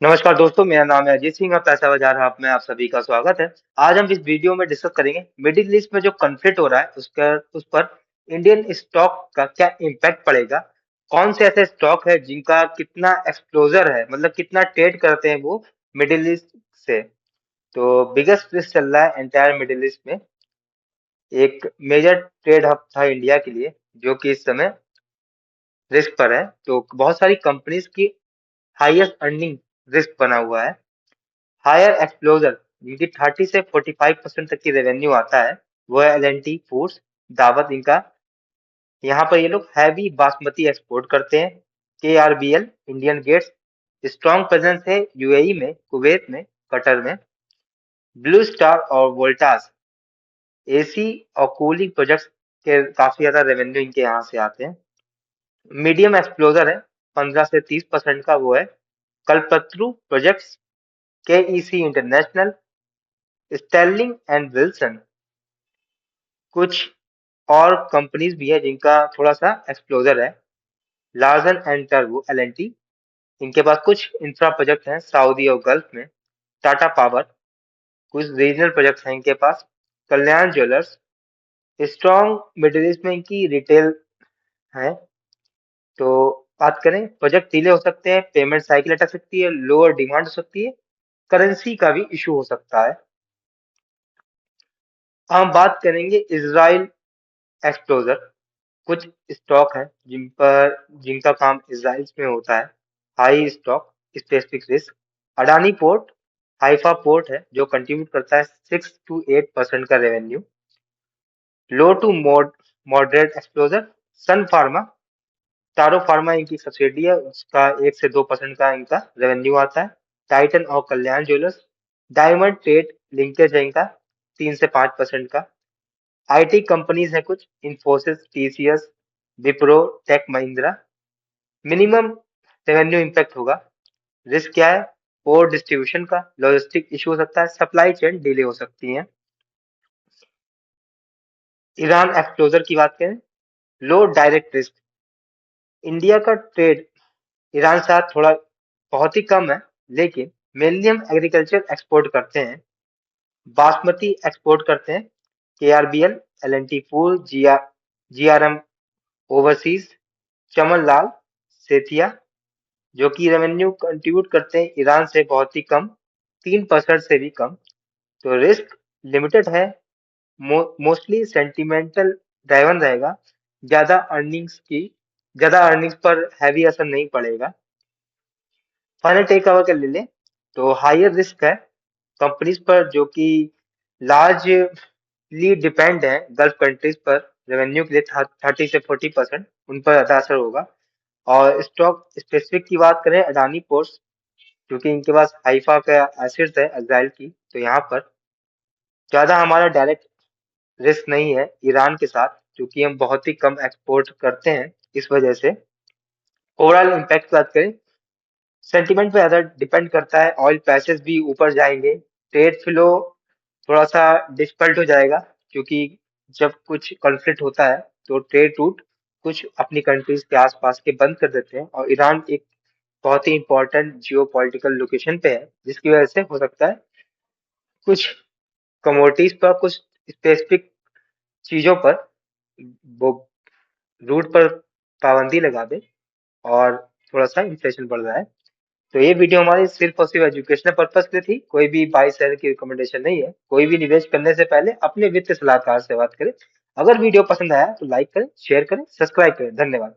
नमस्कार दोस्तों, मेरा नाम है अजीत सिंह और पैसा बाजार हब में आप सभी का स्वागत है। आज हम इस वीडियो में डिस्कस करेंगे मिडिल ईस्ट में जो कॉन्फ्लिक्ट हो रहा है उस पर इंडियन स्टॉक का क्या इम्पैक्ट पड़ेगा। कौन से ऐसे स्टॉक है जिनका कितना एक्सपोजर है, मतलब कितना ट्रेड करते हैं वो मिडिल ईस्ट से। तो बिगेस्ट रिस्क चल रहा है एंटायर मिडिल ईस्ट में। एक मेजर ट्रेड हब था इंडिया के लिए जो कि इस समय रिस्क पर है। तो बहुत सारी कंपनीज की हाईएस्ट अर्निंग रिस्क बना हुआ है। हायर एक्सप्लोजर जिनकी 30 से 45% तक की रेवेन्यू आता है वो है एल&टी फूड्स, दावत इनका। यहाँ पर ये लोग हैवी बासमती एक्सपोर्ट करते हैं। KRBL, Indian Gates, strong presence है यूएई में, कुवैत में, कतर में। ब्लू स्टार और वोल्टास एसी और कूलिंग प्रोजेक्ट्स के काफी ज्यादा रेवेन्यू इनके यहाँ से आते हैं। मीडियम एक्सप्लोजर है 15 से 30% का वो है Kalpataru projects, KEC international, Sterling and Wilson. कुछ और कंपनीज भी है जिनका थोड़ा सा एक्सप्लोजर है। लार्सन एंड टर्बो एल&टी, इनके पास कुछ इंफ्रा प्रोजेक्ट हैं सऊदी और गल्फ में। टाटा पावर, कुछ रीजनल प्रोजेक्ट्स हैं इनके पास। कल्याण ज्वेलर्स, स्ट्रॉन्ग मिडिल ईस्ट में इनकी रिटेल है। तो बात करें, प्रोजेक्ट डिले हो सकते हैं, पेमेंट साइकिल अटक सकती है, लोअर डिमांड हो सकती है, करेंसी का भी इशू हो सकता है। हम बात करेंगे इसराइल एक्सप्लोजर। कुछ स्टॉक है जिनका काम इसराइल में होता है। High stock specific risk. Adani port, Haifa port है जो कंट्रीब्यूट करता है 6 to 8% का revenue. Low to moderate exposure, Sun Pharma, Taro Pharma इनकी सब्सिडी है, उसका 1 से 2% का इनका रेवेन्यू आता है। टाइटन और कल्याण ज्वेलर्स, डायमंड ट्रेड लिंकेज है इनका 3 से 5% का। आईटी कंपनीज है कुछ, Infosys, TCS, Wipro, Tech Mahindra. Minimum revenue impact होगा। रिस्क क्या है? पोर डिस्ट्रीब्यूशन का, लॉजिस्टिक इशू हो सकता है, सप्लाई चेन डिले हो सकती है। ईरान एक्सप्लोजर की बात करें, लो डायरेक्ट रिस्क। इंडिया का ट्रेड ईरान के साथ थोड़ा बहुत ही कम है, लेकिन मेनली हम एग्रीकल्चर एक्सपोर्ट करते हैं। बासमती एक्सपोर्ट करते हैं। KRBL, L and T food, GRM overseas, Chaman Lal, Sethia, जो कि रेवेन्यू कंट्रीब्यूट करते हैं ईरान से बहुत ही कम, 3% से भी कम। तो रिस्क लिमिटेड है। मोस्टली सेंटिमेंटल ड्राइवन रहेगा। ज्यादा ज्यादा अर्निंग्स पर हैवी असर नहीं पड़ेगा। फाइनल टेक ओवर कर ले लें तो हायर रिस्क है कंपनीज पर जो कि लार्जली डिपेंड है गल्फ कंट्रीज पर रेवेन्यू के लिए। 30 से 40% उन पर ज्यादा असर होगा। और स्टॉक स्पेसिफिक की बात करें, अडानी पोर्ट्स, क्योंकि इनके पास हाइफा का एसेट्स है इजराइल की, तो यहाँ पर ज्यादा हमारा डायरेक्ट रिस्क नहीं है ईरान के साथ, क्योंकि हम बहुत ही कम एक्सपोर्ट करते हैं। इस वजह से ओवरऑल इम्पैक्ट की बात करें, सेंटिमेंट पे ज्यादा डिपेंड करता है। ऑयल प्राइसेस भी ऊपर जाएंगे, ट्रेड फ्लो थोड़ा सा डिफिकल्ट हो जाएगा, क्योंकि जब कुछ कॉन्फ्लिक्ट होता है तो ट्रेड रूट कुछ अपनी कंट्रीज के आसपास के बंद कर देते हैं, और ईरान एक बहुत ही इंपॉर्टेंट जियो पॉलिटिकल लोकेशन पे है, जिसकी वजह से हो सकता है कुछ कमोडिटीज पर, कुछ स्पेसिफिक चीजों पर वो रूट पर पाबंदी लगा दे, और थोड़ा सा इन्फ्लेशन बढ़ रहा है। तो ये वीडियो हमारी सिर्फ और सिर्फ एजुकेशनल पर्पस के लिए थी, कोई भी बाई सेल की रिकमेंडेशन नहीं है। कोई भी निवेश करने से पहले अपने वित्तीय सलाहकार से बात करें। अगर वीडियो पसंद आया तो लाइक करें, शेयर करें, सब्सक्राइब करें। धन्यवाद।